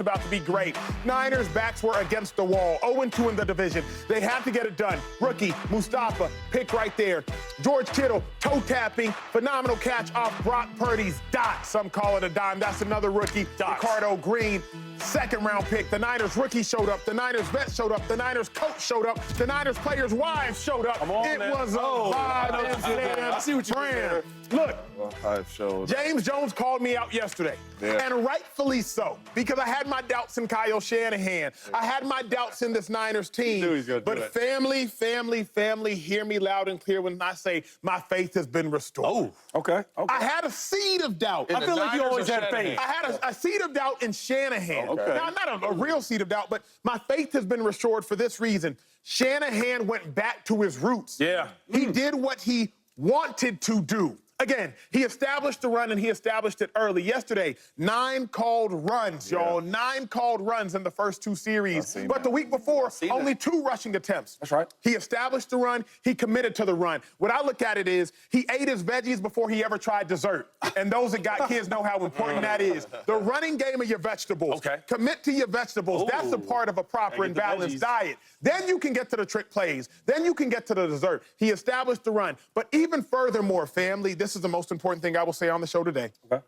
about to be great. Niners' backs were against the wall. 0-2 in the division. They had to get it done. Rookie, Mustafa, pick right there. George Kittle, toe tapping, phenomenal catch off Brock Purdy's dot. Some call it a dime. That's another rookie. Ricardo Green, second-round pick. The Niners rookie showed up. The Niners vet showed up. The Niners coach showed up. The Niners players' wives showed up. It was a vibe. I see what you're doing. Look, well, James Jones called me out yesterday, and rightfully so, because I had my doubts in Kyle Shanahan. I had my doubts in this Niners team. But family, hear me loud and clear when I say my faith has been restored. Oh, okay. I had a seed of doubt. I feel like you always had faith. I had a seed of doubt in Shanahan. Okay. Now, not a real seed of doubt, but my faith has been restored for this reason. Shanahan went back to his roots. Yeah. He did what he wanted to do. Again, he established the run, and he established it early. Yesterday, 9 called runs, y'all. 9 called runs in the first 2 series. But the week before, only 2 rushing attempts. That's right. He established the run. He committed to the run. What I look at it is he ate his veggies before he ever tried dessert. And those that got kids know how important that is. The running game of your vegetables. Okay. Commit to your vegetables. That's a part of a proper and balanced diet. Then you can get to the trick plays. Then you can get to the dessert. He established the run. But even furthermore, family, this is the most important thing I will say on the show today. Okay.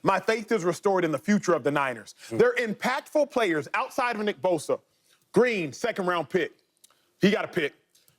My faith is restored in the future of the Niners. They're impactful players outside of Nick Bosa. Green, second-round pick. He got a pick.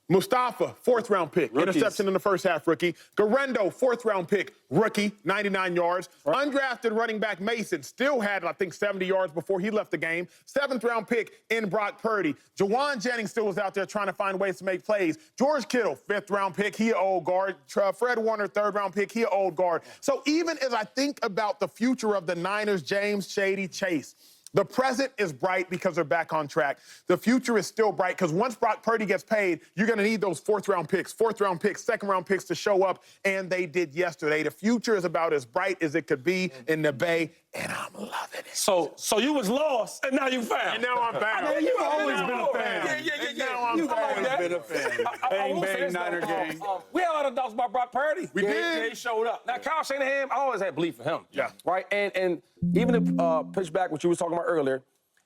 Mustafa, 4th-round pick. Rookies. Interception in the first half, rookie. Garendo, 4th-round pick, rookie, 99 yards. Right. Undrafted running back Mason still had, I think, 70 yards before he left the game. 7th-round pick in Brock Purdy. Jawan Jennings still was out there trying to find ways to make plays. George Kittle, 5th-round pick, he an old guard. Fred Warner, 3rd-round pick, he an old guard. So even as I think about the future of the Niners, James, Shady, Chase, the present is bright because they're back on track. The future is still bright because once Brock Purdy gets paid, you're going to need those 4th-round picks, 4th-round picks, 2nd-round picks to show up, and they did yesterday. The future is about as bright as it could be in the Bay, and I'm loving it. So you was lost, and now you found. And now I'm found. I mean, you've always been a fan. Yeah. Now I'm found. Been a fan. Bang, bang, Niner gang. We had a lot of doubts about Brock Purdy. We did. He showed up. Now, Kyle Shanahan, I always had belief in him. Yeah. Right? And even to push back what you was talking about earlier,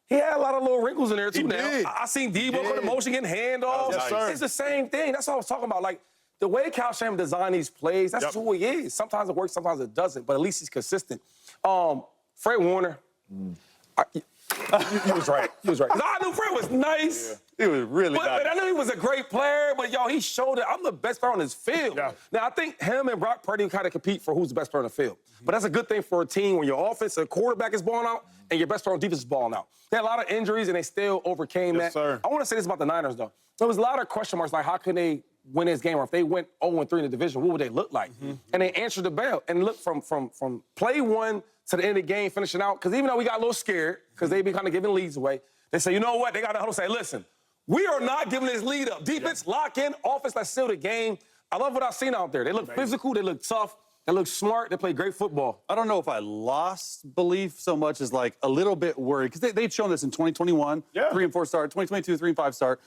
he had a lot of little wrinkles in there, too. He Now, did. I seen Debo cut the motion, getting handoffs. Yes, sir. It's the same thing. That's what I was talking about. Like, the way Kyle Shanahan designed these plays, that's who he is. Sometimes it works, sometimes it doesn't, but at least he's consistent. Fred Warner, you was right. You was right. 'Cause I knew Fred was nice. He was really nice. But I knew he was a great player, but, yo, he showed that I'm the best player on this field. Yeah. Now, I think him and Brock Purdy kind of compete for who's the best player on the field. But that's a good thing for a team when your offensive quarterback is balling out and your best player on defense is balling out. They had a lot of injuries, and they still overcame that. Sir. I want to say this about the Niners, though. There was a lot of question marks, like how can they win this game, or if they went 0-3 in the division, what would they look like? And they answered the bell. And look, from play 1 to the end of the game, finishing out, because even though we got a little scared, because they be kind of giving leads away, they say, you know what? They got to huddle say, listen, we are not giving this lead up. Defense, lock in. Offense, let's seal the game. I love what I've seen out there. They look physical. They look tough. They look smart. They play great football. I don't know if I lost belief so much as like a little bit worried because they'd shown this in 2021, 3-4 start, 2022, 3-5 start.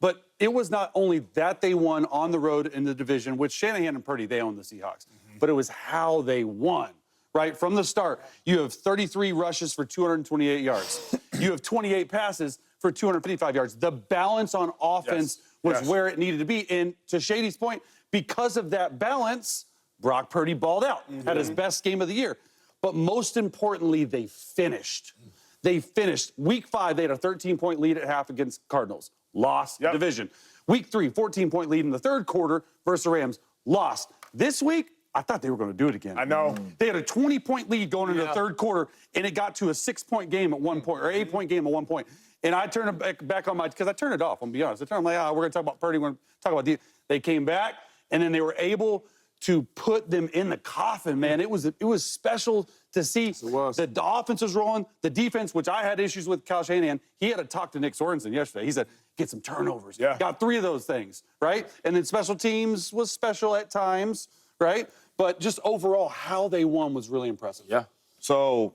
But it was not only that they won on the road in the division, which Shanahan and Purdy, they own the Seahawks, but it was how they won, right? From the start, you have 33 rushes for 228 yards. You have 28 passes for 255 yards. The balance on offense was where it needed to be. And to Shady's point, because of that balance, Brock Purdy balled out, had his best game of the year. But most importantly, they finished. They finished. Week 5, they had a 13-point lead at half against Cardinals. Lost division. Week 3, 14-point lead in the 3rd quarter versus the Rams. Lost. This week, I thought they were going to do it again. I know. They had a 20-point lead going into the 3rd quarter, and it got to a 6-point game at one point, or 8-point game at one point. And I turned it back on because I turned it off, I'm going to be honest. I'm like, we're going to talk about Purdy, we're going to talk about They came back, and then they were able to put them in the coffin, man. It was special to see that the offense was rolling, the defense, which I had issues with Kyle Shanahan. He had to talk to Nick Sorensen yesterday. He said, get some turnovers. Got 3 of those things, right? And then special teams was special at times, right? But just overall, how they won was really impressive. Yeah. So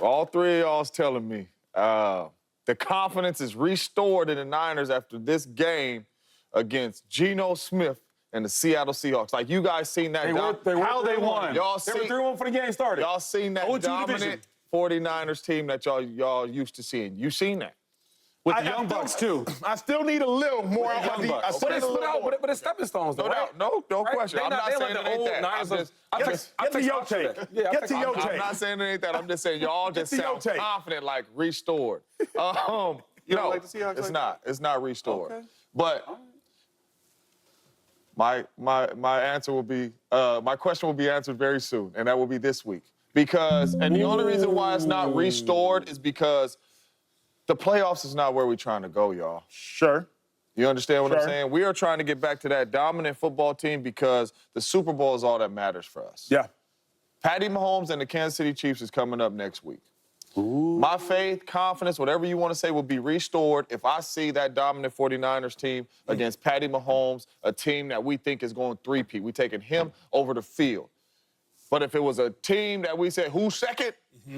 all 3 of y'all's telling me the confidence is restored in the Niners after this game against Geno Smith and the Seattle Seahawks. Like, you guys seen that. How they won. Y'all They were seen, 3-1 for the game started. y'all seen that 0-2 dominant division. 49ers team that y'all used to seeing. You seen that. With the Young Bucks, too. I still need a little more. But it's stepping stones, though, right? No question. They I'm not they saying like it ain't that. Niners I'm just- Get to your take. Get to your I'm take. not saying it ain't that. I'm just saying y'all just to your sound take. confident, like restored. You don't No, like the Seahawks it's like not. It's not restored. Okay. But my answer will be my question will be answered very soon, and that will be this week. Because and the only reason why it's not restored is because the playoffs is not where we're trying to go, y'all. Sure. You understand what I'm Sure. saying? We are trying to get back to that dominant football team because the Super Bowl is all that matters for us. Yeah. Patty Mahomes and the Kansas City Chiefs is coming up next week. My faith, confidence, whatever you want to say, will be restored if I see that dominant 49ers team against Patty Mahomes, a team that we think is going three-peat. We're taking him over the field. But if it was a team that we said, who's second?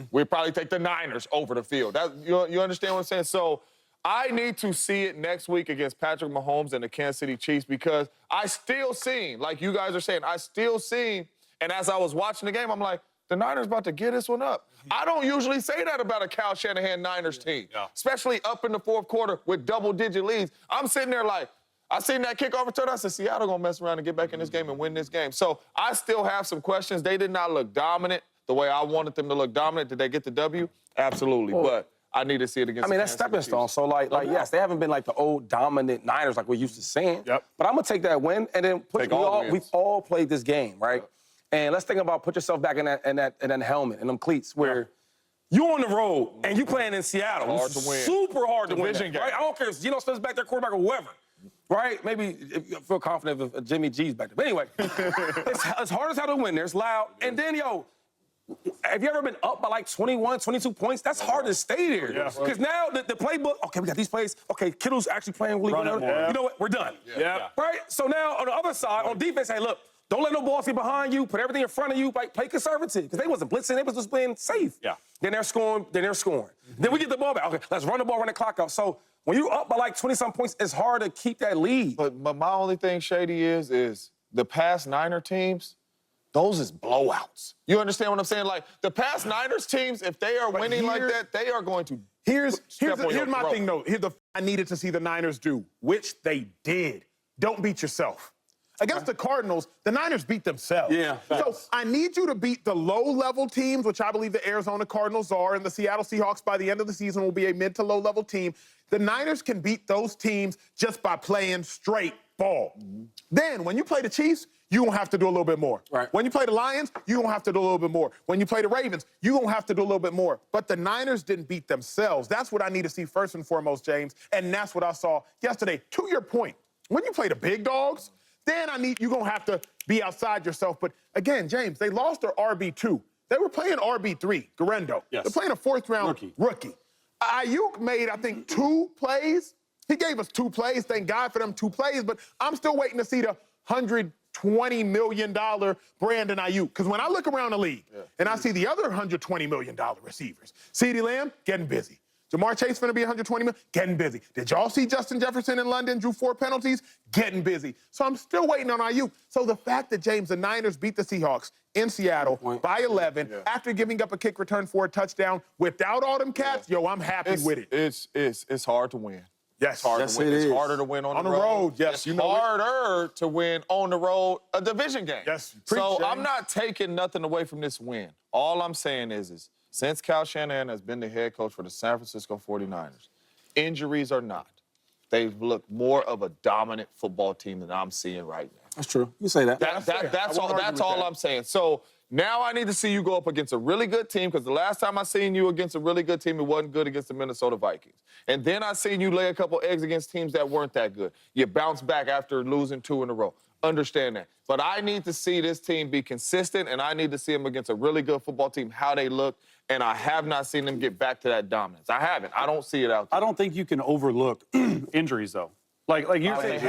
We'd probably take the Niners over the field. You understand what I'm saying? So I need to see it next week against Patrick Mahomes and the Kansas City Chiefs because I still seen, like you guys are saying, I still seen, and as I was watching the game, I'm like, the Niners about to get this one up. I don't usually say that about a Kyle Shanahan Niners team, especially up in the fourth quarter with double-digit leads. I'm sitting there like, I seen that kickoff return. I said, Seattle gonna mess around and get back in this game and win this game. So I still have some questions. They did not look dominant the way I wanted them to look dominant. Did they get the W? Absolutely. But I need to see it against. I mean, that's stepping stones. So, like, yes, they haven't been like the old dominant Niners like we're used to seeing. Yep. But I'm gonna take that win and then we've all played this game, right? And let's think about put yourself back in that helmet and them cleats where you on the road and you playing in Seattle. Hard to win. Super hard to win. Division game. Right? I don't care if Geno Smith's back there, quarterback or whoever. Right? Maybe I feel confident if Jimmy G's back there. But anyway, it's hard as hell to win there. It's loud. And then, have you ever been up by like 21, 22 points? That's hard to stay there. Because now the playbook, okay, we got these plays. Okay, Kittle's actually playing really well. You know what? We're done. Right? So now on the other side, on defense, hey, look, don't let no balls get behind you. Put everything in front of you. Like, play conservative. Because they wasn't blitzing. They was just playing safe. Then they're scoring. Then we get the ball back. Okay, let's run the ball, run the clock out. So when you up by like 20-some points, it's hard to keep that lead. But my only thing, Shady, is the past Niner teams, those is blowouts. You understand what I'm saying? Like, the past Niners teams, if they are winning like that, they are going to Here's my throat. thing, though. Here's the I needed to see the Niners do, which they did. Don't beat yourself. Against the Cardinals, the Niners beat themselves. So I need you to beat the low-level teams, which I believe the Arizona Cardinals are, and the Seattle Seahawks by the end of the season will be a mid to low-level team. The Niners can beat those teams just by playing straight ball. Then when you play the Chiefs, you're going to have to do a little bit more. When you play the Lions, you're going to have to do a little bit more. When you play the Ravens, you're going to have to do a little bit more. But the Niners didn't beat themselves. That's what I need to see first and foremost, James, and that's what I saw yesterday. To your point, when you play the big dogs, then you're going to have to be outside yourself. But again, James, they lost their RB2. They were playing RB3, Guerrero. They're playing a fourth-round rookie. Ayuk made, I think, 2 plays. He gave us 2 plays. Thank God for them 2 plays. But I'm still waiting to see the $120 million Brandon Ayuk. Because when I look around the league and I see the other $120 million receivers, CeeDee Lamb getting busy. Jamar Chase finna be $120 million, getting busy. Did y'all see Justin Jefferson in London, drew 4 penalties? Getting busy. So I'm still waiting on Ayuk. So the fact that, James, the Niners beat the Seahawks in Seattle by 11 after giving up a kick return for a touchdown without all them cats, I'm happy with it. It's hard to win. Yes, it's hard to win. It's harder to win on the road. Yes, it's harder to win on the road a division game. Yes, so I'm not taking nothing away from this win. All I'm saying is since Kyle Shanahan has been the head coach for the San Francisco 49ers, injuries or not, they've looked more of a dominant football team than I'm seeing right now. That's true. You say that. That's all I'm saying. So now I need to see you go up against a really good team because the last time I seen you against a really good team, it wasn't good against the Minnesota Vikings. And then I seen you lay a couple eggs against teams that weren't that good. You bounce back after losing 2 in a row. Understand that. But I need to see this team be consistent, and I need to see them against a really good football team, how they look, and I have not seen them get back to that dominance. I haven't. I don't see it out there. I don't think you can overlook injuries, though. Like you're saying,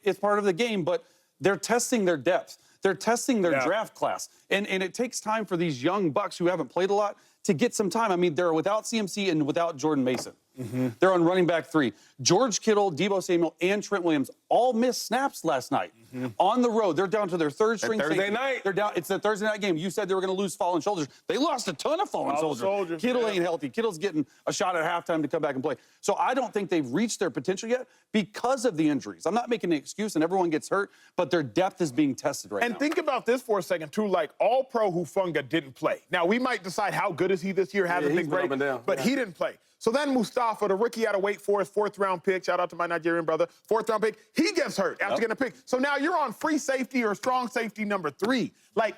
it's part of the game, but they're testing their depth. They're testing their draft class. And it takes time for these young bucks who haven't played a lot to get some time. I mean, they're without CMC and without Jordan Mason. They're on running back 3. George Kittle, Deebo Samuel, and Trent Williams all missed snaps last night. On the road, they're down to their third string Thursday safety. night. They're down. It's the Thursday night game. You said they were going to lose fallen shoulders. They lost a ton of fallen shoulders. Kittle ain't healthy. Kittle's getting a shot at halftime to come back and play. So I don't think they've reached their potential yet because of the injuries. I'm not making an excuse, and everyone gets hurt, but their depth is being tested right now. And think about this for a second, too. Like, All-Pro Hufanga didn't play. Now, we might decide how good is he this year. Hasn't been great, but he didn't play. So then Mustafa, the rookie out of Wake Forest, fourth-round pick, shout out to my Nigerian brother, fourth-round pick, he gets hurt after getting a pick. So now you're on free safety or strong safety number 3. Like,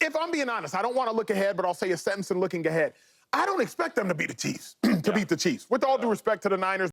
if I'm being honest, I don't want to look ahead, but I'll say a sentence in looking ahead. I don't expect them to beat the Chiefs, beat the Chiefs. With all due respect to the Niners,